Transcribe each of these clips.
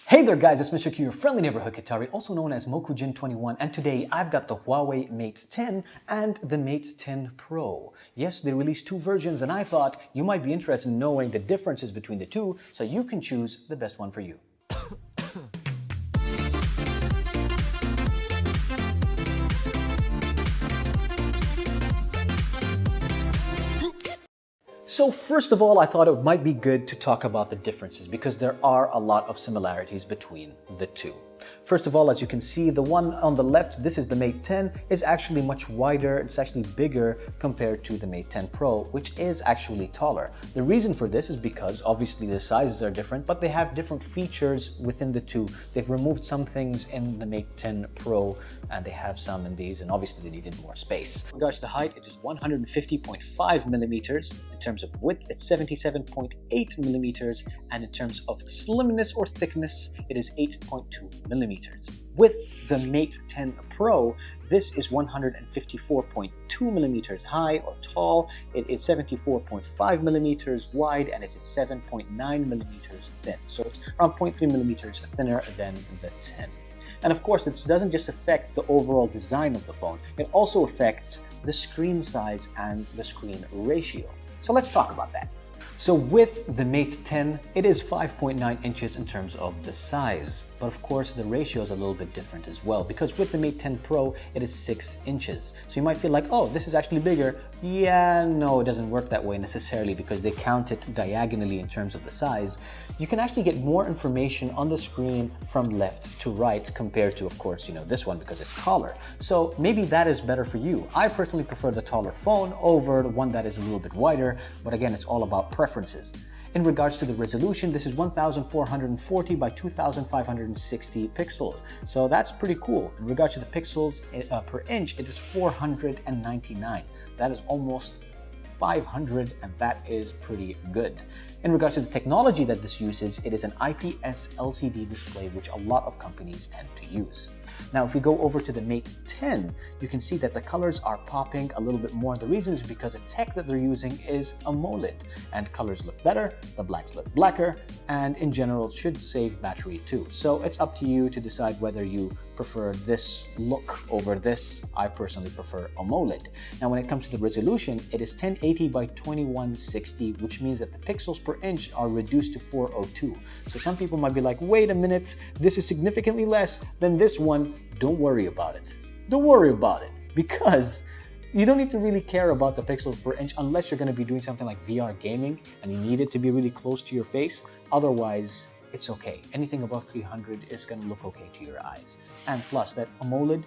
Hey there guys, it's Mr. Q, your friendly neighborhood Qatari, also known as Mokujin21, and today I've got the Huawei Mate 10 and the Mate 10 Pro. Yes, they released two versions and I thought you might be interested in knowing the differences between the two so you can choose the best one for you. So first of all, I thought it might be good to talk about the differences because there are a lot of similarities between the two. First of all, as you can see, the one on the left, this is the Mate 10, is actually much wider. It's actually bigger compared to the Mate 10 Pro, which is actually taller. The reason for this is because obviously the sizes are different, but they have different features within the two. They've removed some things in the Mate 10 Pro and they have some in these, and obviously they needed more space. In regards to height, it is 150.5 millimeters. In terms of width, it's 77.8 millimeters, and in terms of slimness or thickness, it is 8.2 millimeters. With the Mate 10 Pro, this is 154.2 millimeters high or tall, it is 74.5 millimeters wide, and it is 7.9 millimeters thin. So it's around 0.3 millimeters thinner than the 10. And of course, this doesn't just affect the overall design of the phone, it also affects the screen size and the screen ratio. So let's talk about that. So with the Mate 10, it is 5.9 inches in terms of the size. But of course, the ratio is a little bit different as well, because with the Mate 10 Pro, it is 6 inches. So you might feel like, oh, this is actually bigger. Yeah, no, it doesn't work that way necessarily because they count it diagonally in terms of the size. You can actually get more information on the screen from left to right compared to, of course, this one because it's taller. So maybe that is better for you. I personally prefer the taller phone over the one that is a little bit wider, but again, it's all about preferences. In regards to the resolution, this is 1440 by 2560 pixels. So that's pretty cool. In regards to the pixels per inch, it is 499. That is almost 500, and that is pretty good. In regards to the technology that this uses, it is an IPS LCD display, which a lot of companies tend to use. Now, if we go over to the Mate 10, you can see that the colors are popping a little bit more. The reason is because the tech that they're using is AMOLED, and colors look better, the blacks look blacker, and in general, it should save battery too. So it's up to you to decide whether you prefer this look over this. I personally prefer AMOLED. Now, when it comes to the resolution, it is 1080 by 2160, which means that the pixels per inch are reduced to 402. So some people might be like, wait a minute, this is significantly less than this one. Don't worry about it. Don't worry about it, because you don't need to really care about the pixels per inch unless you're going to be doing something like VR gaming and you need it to be really close to your face. Otherwise, it's okay. Anything above 300 is going to look okay to your eyes. And plus, that AMOLED,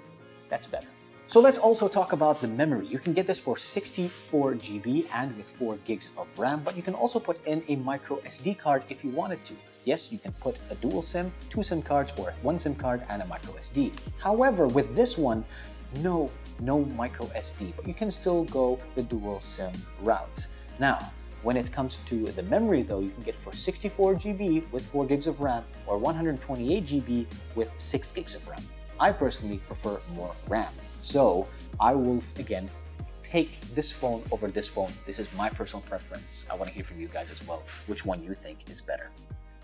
that's better. So let's also talk about the memory. You can get this for 64 GB and with 4 gigs of RAM, but you can also put in a micro SD card if you wanted to. Yes, you can put a dual SIM, 2 SIM cards, or 1 SIM card and a micro SD. However, with this one, no micro SD, but you can still go the dual SIM route. Now, when it comes to the memory though, you can get it for 64 GB with 4 gigs of RAM or 128 GB with 6 gigs of RAM. I personally prefer more RAM. So I will, again, take this phone over this phone. This is my personal preference. I want to hear from you guys as well, which one you think is better.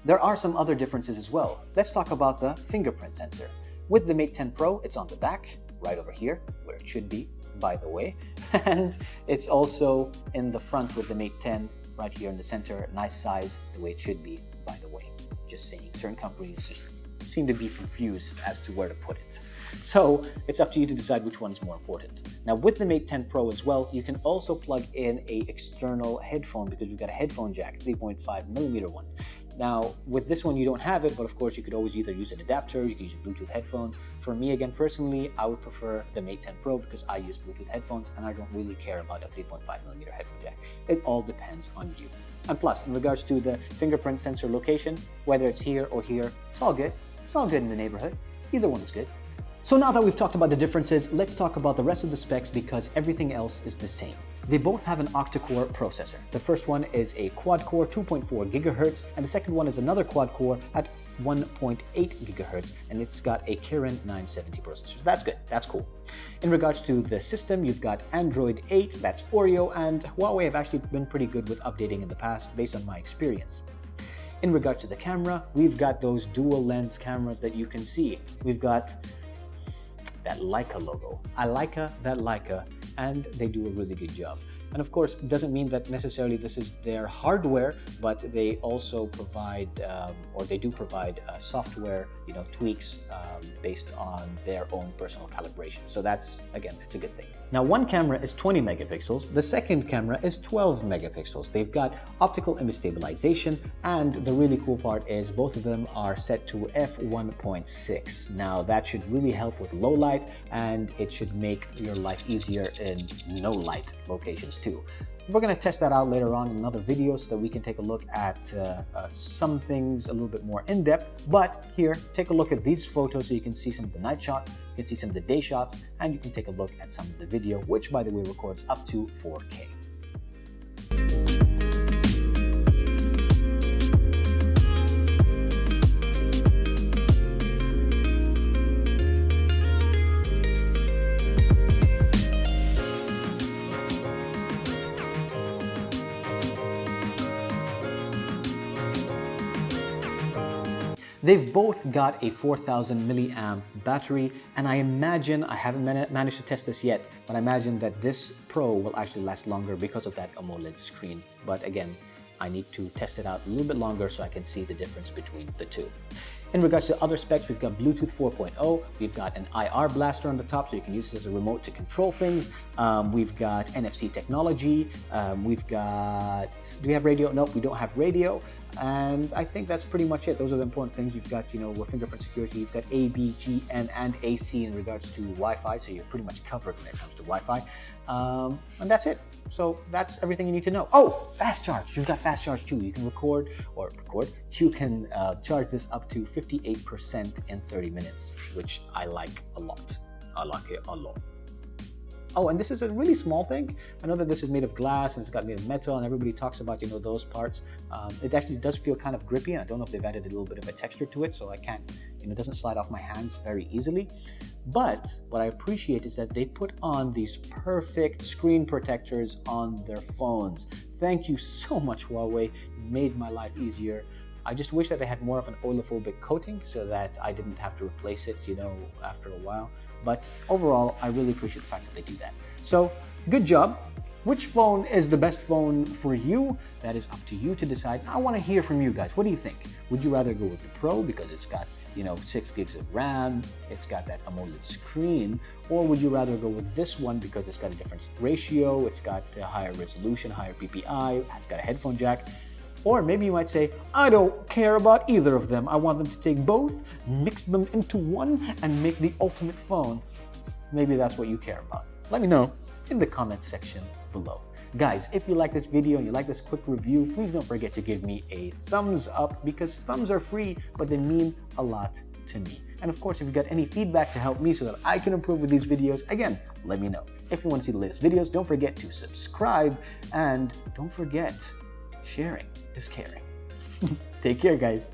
There are some other differences as well. Let's talk about the fingerprint sensor. With the Mate 10 Pro, it's on the back, right over here, where it should be, by the way. And it's also in the front with the Mate 10, right here in the center. Nice size, the way it should be, by the way. Just saying, certain companies just seem to be confused as to where to put it. So it's up to you to decide which one is more important. Now with the Mate 10 Pro as well, you can also plug in a external headphone because we've got a headphone jack, 3.5 millimeter one. Now, with this one, you don't have it, but of course, you could always either use an adapter, you could use Bluetooth headphones. For me, again, personally, I would prefer the Mate 10 Pro because I use Bluetooth headphones and I don't really care about a 3.5 millimeter headphone jack. It all depends on you. And plus, in regards to the fingerprint sensor location, whether it's here or here, it's all good. It's all good in the neighborhood. Either one is good. So now that we've talked about the differences, let's talk about the rest of the specs because everything else is the same. They both have an octa-core processor. The first one is a quad-core 2.4 gigahertz, and the second one is another quad-core at 1.8 gigahertz, and it's got a Kirin 970 processor. So that's good, that's cool. In regards to the system, you've got Android 8, that's Oreo, and Huawei have actually been pretty good with updating in the past based on my experience. In regards to the camera, we've got those dual lens cameras that you can see. We've got that Leica logo. I like that Leica, and they do a really good job. And of course, it doesn't mean that necessarily this is their hardware, but they also provide, or they do provide software, tweaks based on their own personal calibration. So that's, again, it's a good thing. Now, one camera is 20 megapixels. The second camera is 12 megapixels. They've got optical image stabilization, and the really cool part is both of them are set to f1.6. Now, that should really help with low light, and it should make your life easier in no light locations too. We're going to test that out later on in another video so that we can take a look at some things a little bit more in depth. But here, take a look at these photos so you can see some of the night shots, you can see some of the day shots, and you can take a look at some of the video, which by the way records up to 4K. They've both got a 4000 milliamp battery, and I imagine, I haven't managed to test this yet, but I imagine that this Pro will actually last longer because of that AMOLED screen. But again, I need to test it out a little bit longer so I can see the difference between the two. In regards to other specs, we've got Bluetooth 4.0, we've got an IR blaster on the top so you can use this as a remote to control things. We've got NFC technology, we've got, do we have radio? Nope, we don't have radio. And I think that's pretty much it. Those are the important things. You've got, with fingerprint security, you've got A, B, G, N, and AC in regards to Wi-Fi, so you're pretty much covered when it comes to Wi-Fi. And that's it. So that's everything you need to know. Oh, fast charge. You've got fast charge too. You can you can charge this up to 58% in 30 minutes, which I like a lot. I like it a lot. Oh, and this is a really small thing. I know that this is made of glass and it's got made of metal, and everybody talks about, those parts. It actually does feel kind of grippy, and I don't know if they've added a little bit of a texture to it, so I can't, it doesn't slide off my hands very easily. But what I appreciate is that they put on these perfect screen protectors on their phones. Thank you so much, Huawei. You made my life easier. I just wish that they had more of an oilophobic coating so that I didn't have to replace it, after a while. But overall, I really appreciate the fact that they do that. So, good job. Which phone is the best phone for you? That is up to you to decide. I want to hear from you guys. What do you think? Would you rather go with the Pro because it's got 6 gigs of RAM, it's got that AMOLED screen, or would you rather go with this one because it's got a different ratio, it's got a higher resolution, higher PPI, it's got a headphone jack? Or maybe you might say, I don't care about either of them. I want them to take both, mix them into one, and make the ultimate phone. Maybe that's what you care about. Let me know in the comments section below. Guys, if you like this video and you like this quick review, please don't forget to give me a thumbs up, because thumbs are free, but they mean a lot to me. And of course, if you've got any feedback to help me so that I can improve with these videos, again, let me know. If you want to see the latest videos, don't forget to subscribe, and don't forget, sharing is caring. Take care, guys.